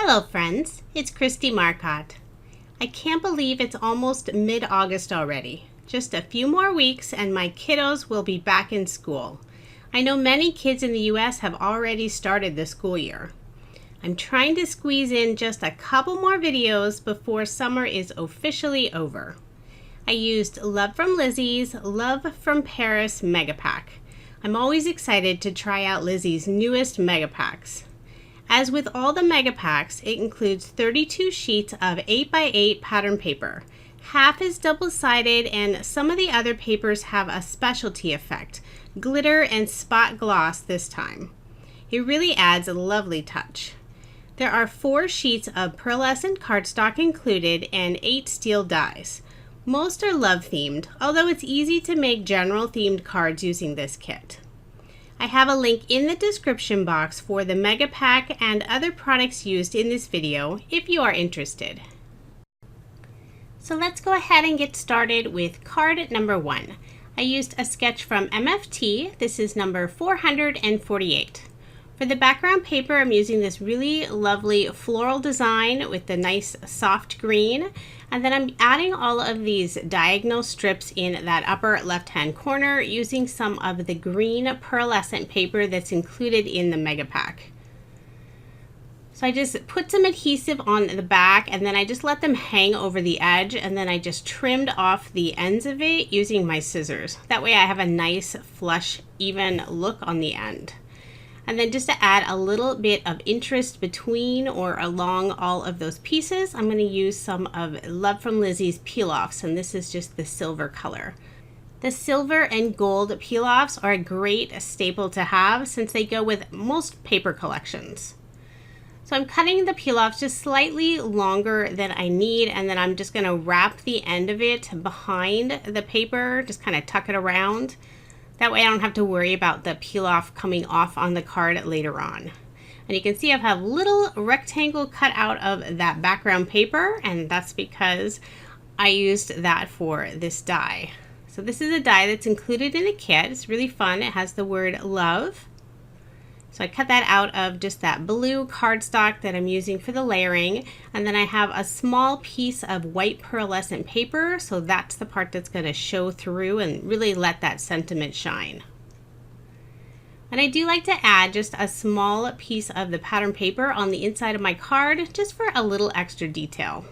Hello friends, it's Kristie Marcotte. I can't believe it's almost mid-August already. Just a few more weeks and my kiddos will be back in school. I know many kids in the US have already started the school year. I'm trying to squeeze in just a couple more videos before summer is officially over. I used Love From Lizi's Love From Paris Mega Pack. I'm always excited to try out Lizi's newest mega packs. As with all the mega packs, it includes 32 sheets of 8x8 pattern paper. Half is double-sided and some of the other papers have a specialty effect, glitter and spot gloss this time. It really adds a lovely touch. There are 4 sheets of pearlescent cardstock included and 8 steel dies. Most are love themed, although it's easy to make general themed cards using this kit. I have a link in the description box for the mega pack and other products used in this video if you are interested. So let's go ahead and get started with card number 1. I used a sketch from MFT. This is number 448. For the background paper, I'm using this really lovely floral design with the nice soft green. And then I'm adding all of these diagonal strips in that upper left-hand corner using some of the green pearlescent paper that's included in the mega pack. So I just put some adhesive on the back and then I just let them hang over the edge, and then I just trimmed off the ends of it using my scissors. That way I have a nice flush, even look on the end. And then just to add a little bit of interest between or along all of those pieces, I'm going to use some of Love From Lizi's peel-offs, and this is just the silver color. The silver and gold peel-offs are a great staple to have since they go with most paper collections. So I'm cutting the peel-offs just slightly longer than I need, and then I'm just going to wrap the end of it behind the paper, just kind of tuck it around. That way I don't have to worry about the peel off coming off on the card later on. And you can see I have little rectangle cut out of that background paper, and that's because I used that for this die. So this is a die that's included in the kit. It's really fun. It has the word love. So I cut that out of just that blue cardstock that I'm using for the layering. And then I have a small piece of white pearlescent paper. So that's the part that's going to show through and really let that sentiment shine. And I do like to add just a small piece of the pattern paper on the inside of my card just for a little extra detail.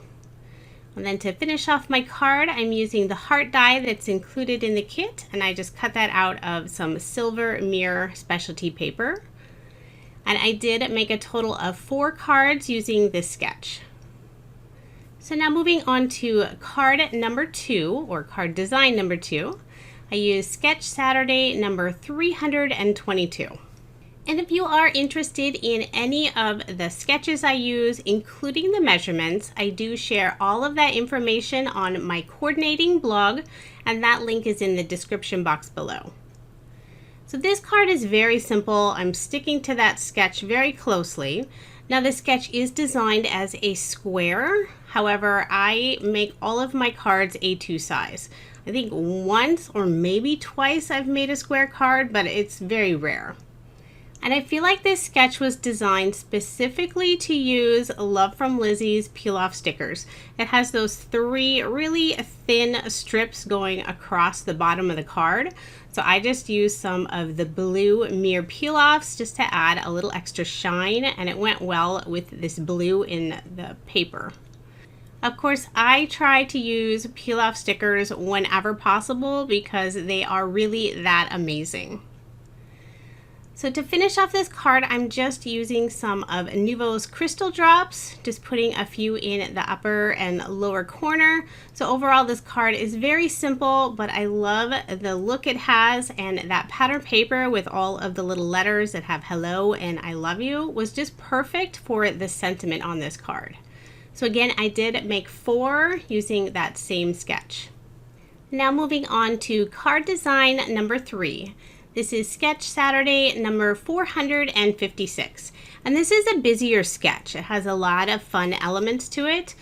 And then to finish off my card, I'm using the heart die that's included in the kit. And I just cut that out of some silver mirror specialty paper. And I did make a total of 4 cards using this sketch. So now moving on to card number 2, or card design number 2, I used Sketch Saturday number 322. And if you are interested in any of the sketches I use, including the measurements, I do share all of that information on my coordinating blog, and that link is in the description box below. So this card is very simple. I'm sticking to that sketch very closely. Now the sketch is designed as a square. However, I make all of my cards A2 size. I think once or maybe twice I've made a square card, but it's very rare. And I feel like this sketch was designed specifically to use Love From Lizi's peel-off stickers. It has those 3 really thin strips going across the bottom of the card. So I just used some of the blue mirror peel-offs just to add a little extra shine, and it went well with this blue in the paper. Of course, I try to use peel-off stickers whenever possible because they are really that amazing. So to finish off this card, I'm just using some of Nuvo's crystal drops, just putting a few in the upper and lower corner. So overall, this card is very simple, but I love the look it has, and that pattern paper with all of the little letters that have hello and I love you was just perfect for the sentiment on this card. So again, I did make 4 using that same sketch. Now moving on to card design number 3. This is Sketch Saturday number 456. And this is a busier sketch. It has a lot of fun elements to it.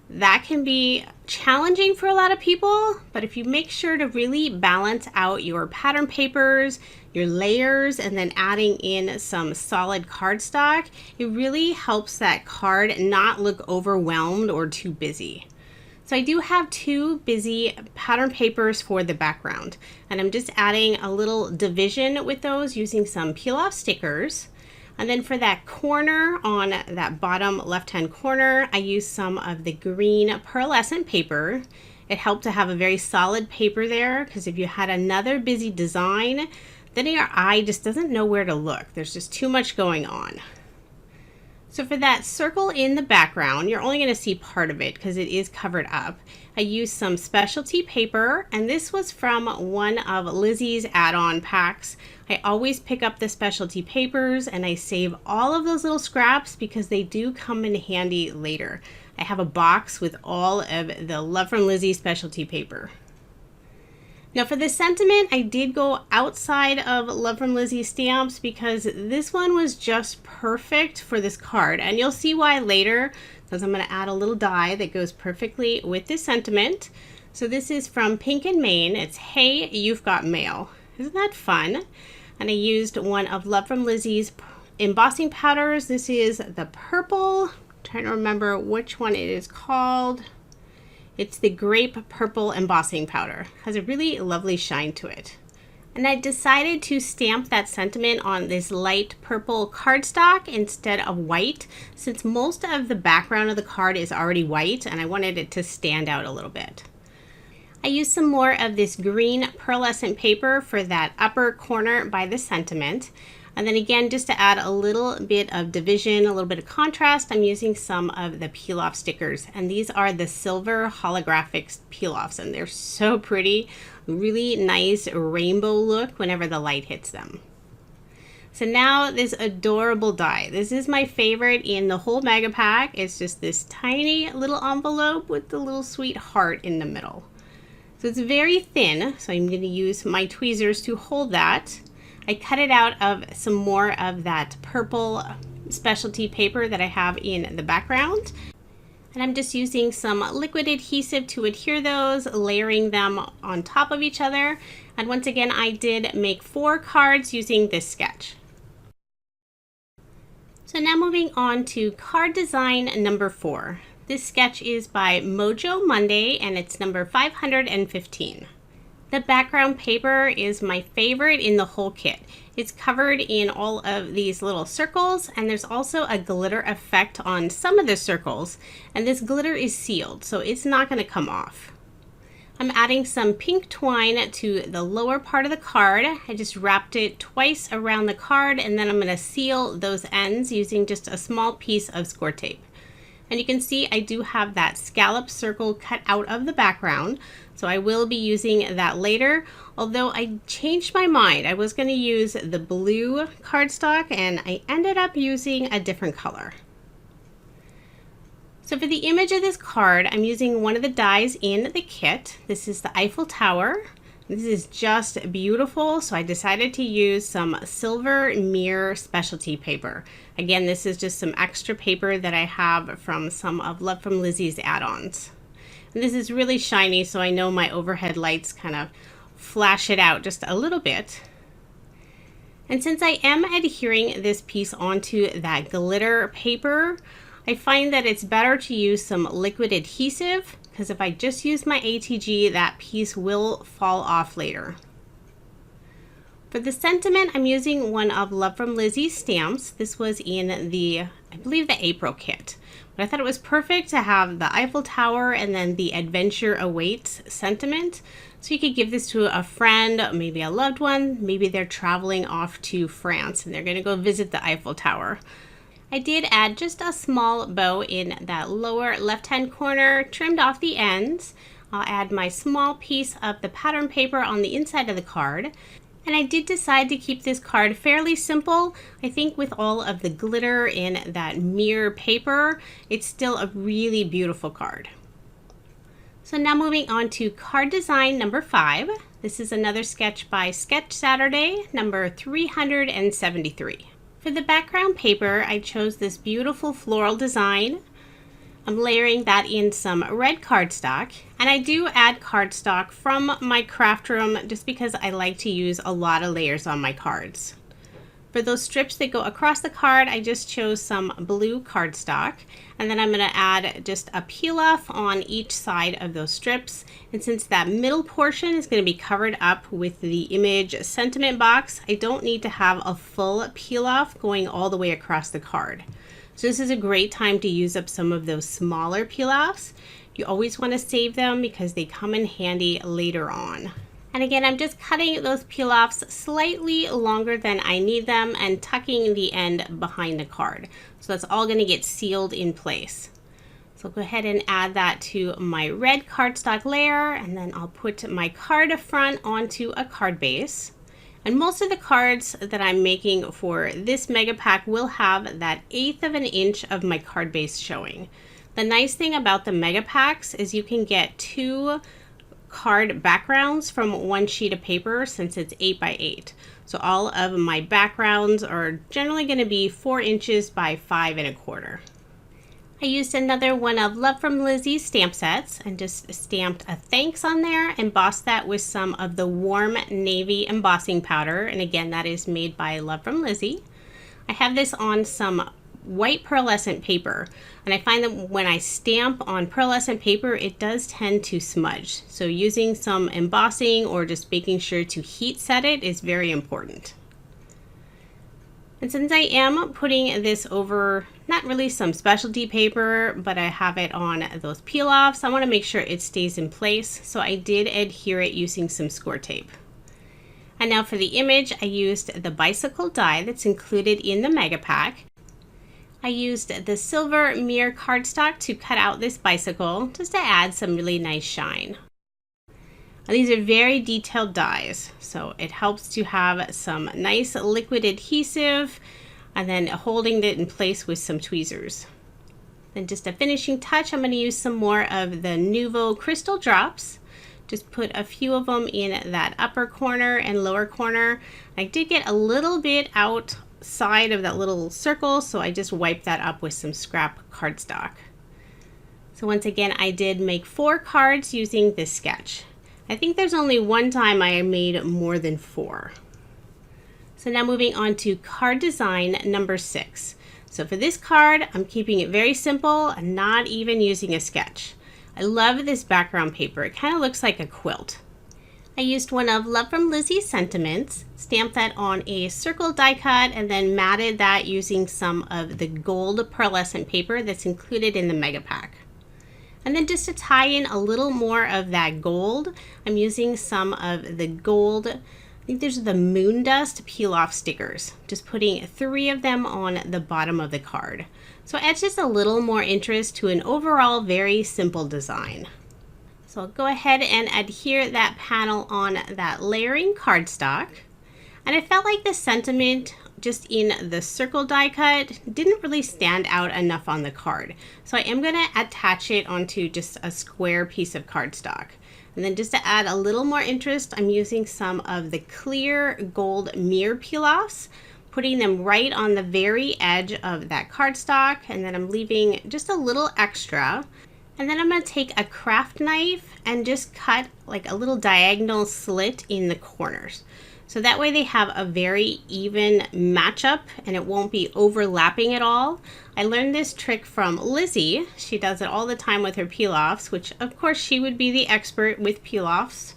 That can be challenging for a lot of people, but if you make sure to really balance out your pattern papers, your layers and then adding in some solid cardstock, it really helps that card not look overwhelmed or too busy. So I do have 2 busy pattern papers for the background, and I'm just adding a little division with those using some peel off stickers. And then for that corner on that bottom left-hand corner, I use some of the green pearlescent paper. It helped to have a very solid paper there, because if you had another busy design, then your eye just doesn't know where to look. There's just too much going on. So for that circle in the background, you're only going to see part of it because it is covered up. I used some specialty paper, and this was from one of Lizzie's add-on packs. I always pick up the specialty papers and I save all of those little scraps because they do come in handy later. I have a box with all of the Love From Lizi specialty paper. Now for the sentiment, I did go outside of Love From Lizi stamps because this one was just perfect for this card. And you'll see why later, because I'm going to add a little die that goes perfectly with this sentiment. So this is from Pink and Main. It's Hey, You've Got Mail. Isn't that fun? And I used one of Love From Lizi's embossing powders. This is the purple. I'm trying to remember which one it is called. It's the grape purple embossing powder. Has a really lovely shine to it. And I decided to stamp that sentiment on this light purple cardstock instead of white, since most of the background of the card is already white and I wanted it to stand out a little bit. I used some more of this green pearlescent paper for that upper corner by the sentiment. And then again, just to add a little bit of division, a little bit of contrast, I'm using some of the peel-off stickers. And these are the silver holographic peel-offs, and they're so pretty. Really nice rainbow look whenever the light hits them. So now this adorable die. This is my favorite in the whole mega pack. It's just this tiny little envelope with the little sweet heart in the middle. So it's very thin, so I'm going to use my tweezers to hold that. I cut it out of some more of that purple specialty paper that I have in the background. And I'm just using some liquid adhesive to adhere those, layering them on top of each other. And once again, I did make 4 cards using this sketch. So now moving on to card design number 4. This sketch is by Mojo Monday and it's number 515. The background paper is my favorite in the whole kit. It's covered in all of these little circles, and there's also a glitter effect on some of the circles, and this glitter is sealed, so it's not going to come off. I'm adding some pink twine to the lower part of the card. I just wrapped it twice around the card, and then I'm going to seal those ends using just a small piece of score tape. And you can see I do have that scallop circle cut out of the background, so I will be using that later, although I changed my mind. I was going to use the blue cardstock and I ended up using a different color. So for the image of this card, I'm using one of the dies in the kit. This is the Eiffel Tower. This is just beautiful, so I decided to use some silver mirror specialty paper. Again, this is just some extra paper that I have from some of Love From Lizi's add-ons. And this is really shiny, so I know my overhead lights kind of flash it out just a little bit. And since I am adhering this piece onto that glitter paper, I find that it's better to use some liquid adhesive, because if I just use my ATG, that piece will fall off later. For the sentiment, I'm using one of Love From Lizi's stamps. This was in the, I believe, the April kit. But I thought it was perfect to have the Eiffel Tower and then the Adventure Awaits sentiment. So you could give this to a friend, maybe a loved one. Maybe they're traveling off to France and they're going to go visit the Eiffel Tower. I did add just a small bow in that lower left-hand corner, trimmed off the ends. I'll add my small piece of the pattern paper on the inside of the card. And I did decide to keep this card fairly simple. I think with all of the glitter in that mirror paper, it's still a really beautiful card. So now moving on to card design number 5. This is another sketch by Sketch Saturday, number 373. For the background paper, I chose this beautiful floral design. I'm layering that in some red cardstock, and I do add cardstock from my craft room just because I like to use a lot of layers on my cards. For those strips that go across the card, I just chose some blue cardstock, and then I'm going to add just a peel off on each side of those strips. And since that middle portion is going to be covered up with the image sentiment box, I don't need to have a full peel off going all the way across the card. So this is a great time to use up some of those smaller peel offs. You always want to save them because they come in handy later on. And again, I'm just cutting those peel offs slightly longer than I need them and tucking the end behind the card. So that's all going to get sealed in place. So I'll go ahead and add that to my red cardstock layer, and then I'll put my card front onto a card base. And most of the cards that I'm making for this mega pack will have that 1/8 of an inch of my card base showing. The nice thing about the mega packs is you can get 2 card backgrounds from one sheet of paper since it's 8 by 8. So all of my backgrounds are generally going to be 4 inches by 5 1/4. I used another one of Love From Lizi stamp sets and just stamped a thanks on there, embossed that with some of the warm navy embossing powder, and again that is made by Love From Lizi. I have this on some white pearlescent paper, and I find that when I stamp on pearlescent paper it does tend to smudge, so using some embossing or just making sure to heat set it is very important. And since I am putting this over not really some specialty paper, but I have it on those peel offs, I want to make sure it stays in place, so I did adhere it using some score tape. And now for the image, I used the bicycle die that's included in the mega pack. I used the silver mirror cardstock to cut out this bicycle just to add some really nice shine. Now, these are very detailed dies, so it helps to have some nice liquid adhesive and then holding it in place with some tweezers. Then just a finishing touch, I'm going to use some more of the Nuvo crystal drops. Just put a few of them in that upper corner and lower corner. I did get a little bit outside of that little circle, so I just wiped that up with some scrap cardstock. So once again, I did make 4 cards using this sketch. I think there's only one time I made more than 4. So now moving on to card design number 6. So for this card, I'm keeping it very simple and not even using a sketch. I love this background paper. It kind of looks like a quilt. I used one of Love From Lizi sentiments, stamped that on a circle die cut, and then matted that using some of the gold pearlescent paper that's included in the mega pack. And then just to tie in a little more of that gold, I'm using some of the gold, I think there's the moon dust peel off stickers, just putting 3 of them on the bottom of the card. So it adds just a little more interest to an overall very simple design. So I'll go ahead and adhere that panel on that layering cardstock. And I felt like the sentiment just in the circle die cut didn't really stand out enough on the card. So I am going to attach it onto just a square piece of cardstock. And then just to add a little more interest, I'm using some of the clear gold mirror peel-offs, putting them right on the very edge of that cardstock, and then I'm leaving just a little extra. And then I'm going to take a craft knife and just cut like a little diagonal slit in the corners. So that way they have a very even matchup and it won't be overlapping at all. I learned this trick from Lizzie. She does it all the time with her peel-offs, which of course she would be the expert with peel-offs.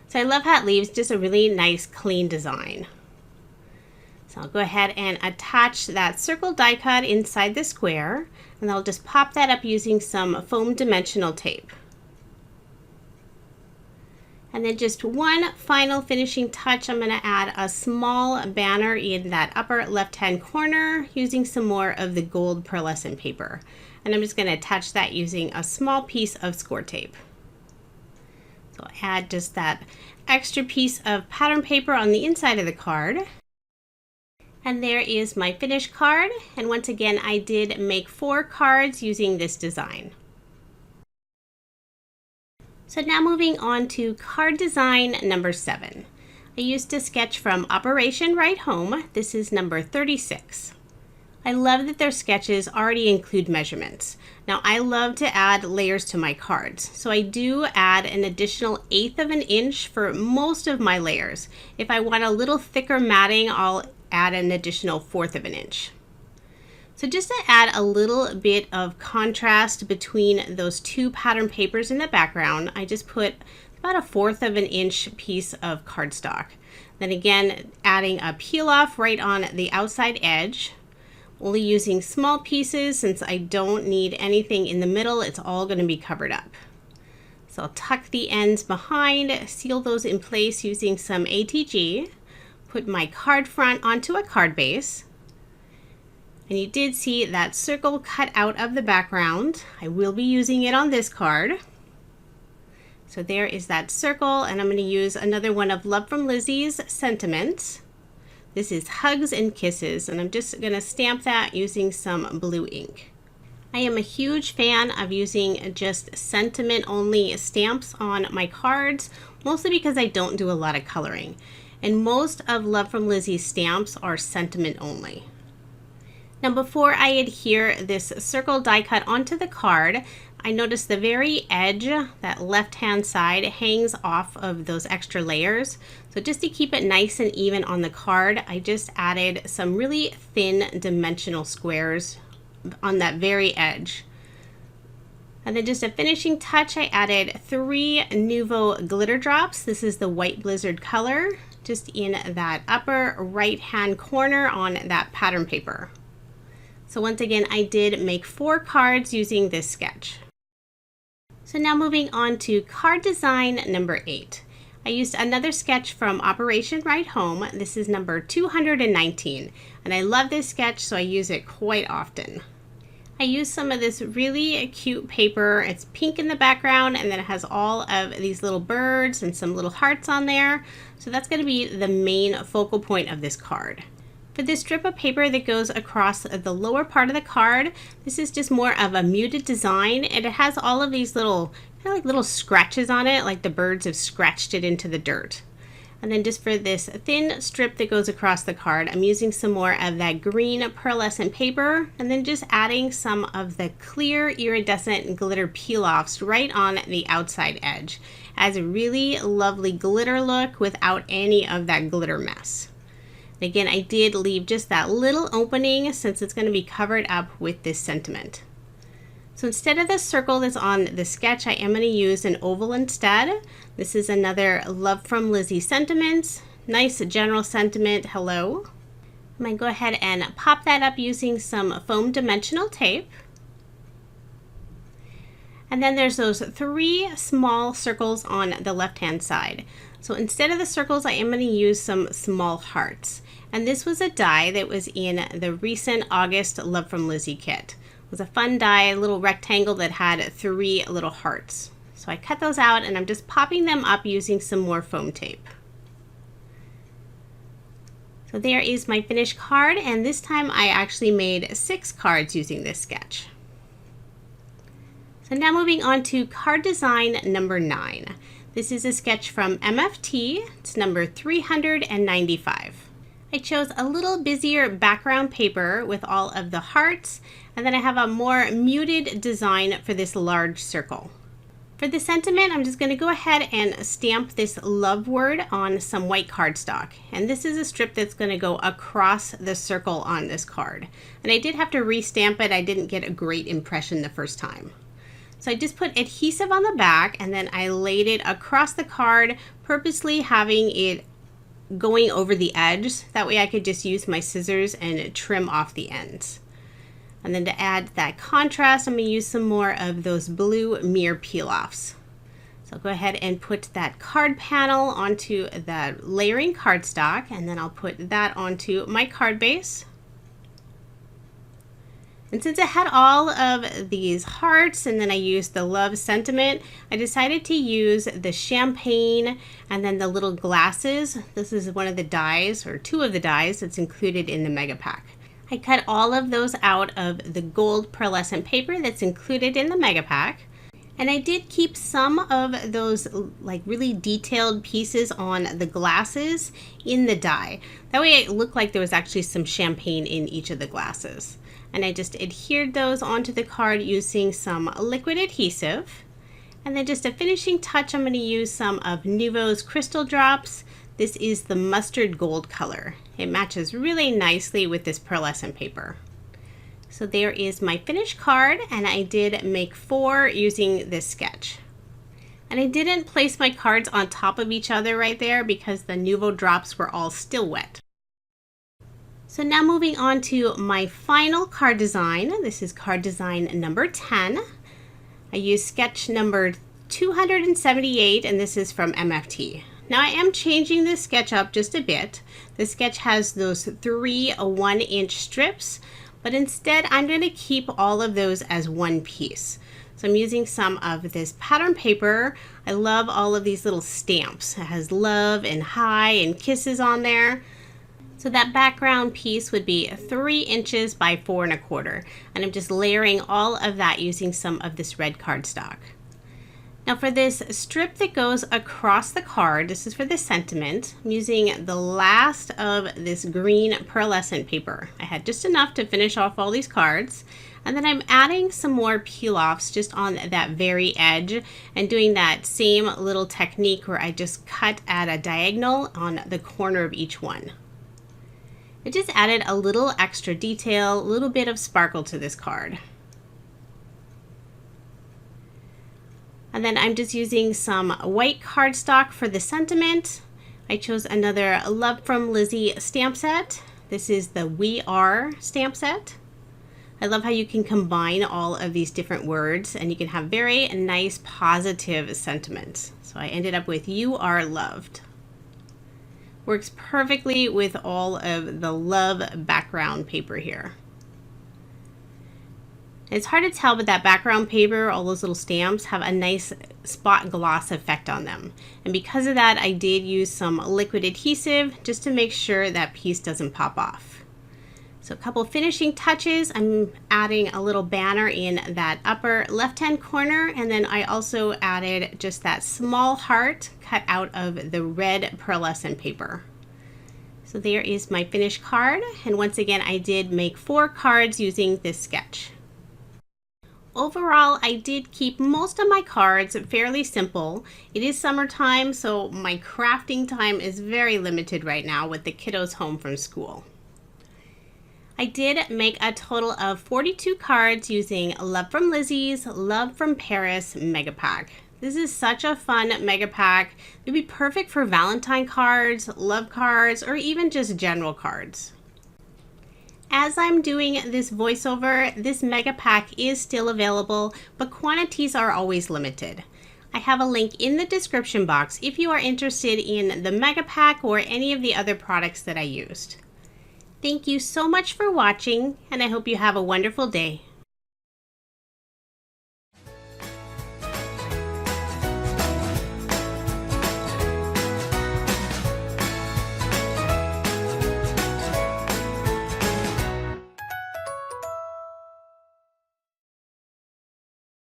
So I love how it leaves just a really nice clean design. So I'll go ahead and attach that circle die cut inside the square, and I'll just pop that up using some foam dimensional tape. And then just one final finishing touch, I'm going to add a small banner in that upper left-hand corner using some more of the gold pearlescent paper. And I'm just going to attach that using a small piece of score tape. So I'll add just that extra piece of pattern paper on the inside of the card. And there is my finished card. And once again, I did make 4 cards using this design. So now moving on to card design number 7. I used a sketch from Operation Ride Home. This is number 36. I love that their sketches already include measurements. Now I love to add layers to my cards, so I do add an additional 1/8 of an inch for most of my layers. If I want a little thicker matting, I'll add an additional 1/4 of an inch. So just to add a little bit of contrast between those two pattern papers in the background, I just put about a 1/4 of an inch piece of cardstock. Then again, adding a peel off right on the outside edge, only using small pieces since I don't need anything in the middle. It's all going to be covered up. So I'll tuck the ends behind, seal those in place using some ATG, put my card front onto a card base. And you did see that circle cut out of the background. I will be using it on this card. So there is that circle, and I'm going to use another one of Love From Lizi's sentiments. This is Hugs and Kisses, and I'm just going to stamp that using some blue ink. I am a huge fan of using just sentiment only stamps on my cards, mostly because I don't do a lot of coloring. And most of Love From Lizi's stamps are sentiment only. Now before I adhere this circle die cut onto the card, I noticed the very edge, that left-hand side, hangs off of those extra layers. So just to keep it nice and even on the card, I just added some really thin dimensional squares on that very edge. And then just a finishing touch, I added 3 Nuvo glitter drops. This is the White Blizzard color, just in that upper right-hand corner on that pattern paper. So once again, I did make 4 cards using this sketch. So now moving on to card design number 8. I used another sketch from Operation Ride Home. This is number 219, and I love this sketch, so I use it quite often. I used some of this really cute paper. It's pink in the background, and then it has all of these little birds and some little hearts on there. So that's going to be the main focal point of this card. For this strip of paper that goes across the lower part of the card, this is just more of a muted design, and it has all of these little, kind of like little scratches on it, like the birds have scratched it into the dirt. And then just for this thin strip that goes across the card, I'm using some more of that green pearlescent paper, and then just adding some of the clear iridescent glitter peel-offs right on the outside edge. Adds a really lovely glitter look without any of that glitter mess. Again, I did leave just that little opening since it's going to be covered up with this sentiment. So instead of the circle that's on the sketch, I am going to use an oval instead. This is another Love From Lizi sentiments. Nice general sentiment, hello. I'm going to go ahead and pop that up using some foam dimensional tape. And then there's those 3 small circles on the left-hand side. So instead of the circles, I am going to use some small hearts. And this was a die that was in the recent August Love From Lizi kit. It was a fun die, a little rectangle that had 3 little hearts. So I cut those out, and I'm just popping them up using some more foam tape. So there is my finished card, and this time I actually made 6 cards using this sketch. So now moving on to card design number 9. This is a sketch from MFT. It's number 395. I chose a little busier background paper with all of the hearts, and then I have a more muted design for this large circle. For the sentiment, I'm just going to go ahead and stamp this love word on some white cardstock. And this is a strip that's going to go across the circle on this card. And I did have to restamp it. I didn't get a great impression the first time. So I just put adhesive on the back, and then I laid it across the card, purposely having it going over the edge. That way I could just use my scissors and trim off the ends. And then to add that contrast, I'm going to use some more of those blue mirror peel-offs. So I'll go ahead and put that card panel onto the layering cardstock, and then I'll put that onto my card base. And since I had all of these hearts and then I used the love sentiment, I decided to use the champagne and then the little glasses. This is one of the dies, or 2 of the dies that's included in the mega pack. I cut all of those out of the gold pearlescent paper that's included in the mega pack. And I did keep some of those like really detailed pieces on the glasses in the die. That way it looked like there was actually some champagne in each of the glasses. And I just adhered those onto the card using some liquid adhesive. And then just a finishing touch, I'm going to use some of Nuvo's Crystal Drops. This is the mustard gold color. It matches really nicely with this pearlescent paper. So there is my finished card, and I did make 4 using this sketch. And I didn't place my cards on top of each other right there because the Nuvo drops were all still wet. So now moving on to my final card design. This is card design number 10. I used sketch number 278, and this is from MFT. Now I am changing this sketch up just a bit. The sketch has those 3 1-inch strips, but instead I'm going to keep all of those as one piece. So I'm using some of this pattern paper. I love all of these little stamps. It has love and hi and kisses on there. So that background piece would be 3 inches by 4 1/4. And I'm just layering all of that using some of this red cardstock. Now for this strip that goes across the card, this is for the sentiment, I'm using the last of this green pearlescent paper. I had just enough to finish off all these cards. And then I'm adding some more peel-offs just on that very edge and doing that same little technique where I just cut at a diagonal on the corner of each one. It just added a little extra detail, a little bit of sparkle to this card. And then I'm just using some white cardstock for the sentiment. I chose another Love From Lizi stamp set. This is the We Are stamp set. I love how you can combine all of these different words and you can have very nice positive sentiments. So I ended up with You Are Loved. Works perfectly with all of the love background paper here. It's hard to tell, but that background paper, all those little stamps, have a nice spot gloss effect on them. And because of that, I did use some liquid adhesive just to make sure that piece doesn't pop off. So a couple finishing touches. I'm adding a little banner in that upper left-hand corner, and then I also added just that small heart cut out of the red pearlescent paper. So there is my finished card, and once again I did make 4 cards using this sketch. Overall, I did keep most of my cards fairly simple. It is summertime, so my crafting time is very limited right now with the kiddos home from school. I did make a total of 42 cards using Love From Lizi's Love From Paris Mega Pack. This is such a fun mega pack. It would be perfect for Valentine cards, love cards, or even just general cards. As I'm doing this voiceover, this mega pack is still available, but quantities are always limited. I have a link in the description box if you are interested in the mega pack or any of the other products that I used. Thank you so much for watching, and I hope you have a wonderful day.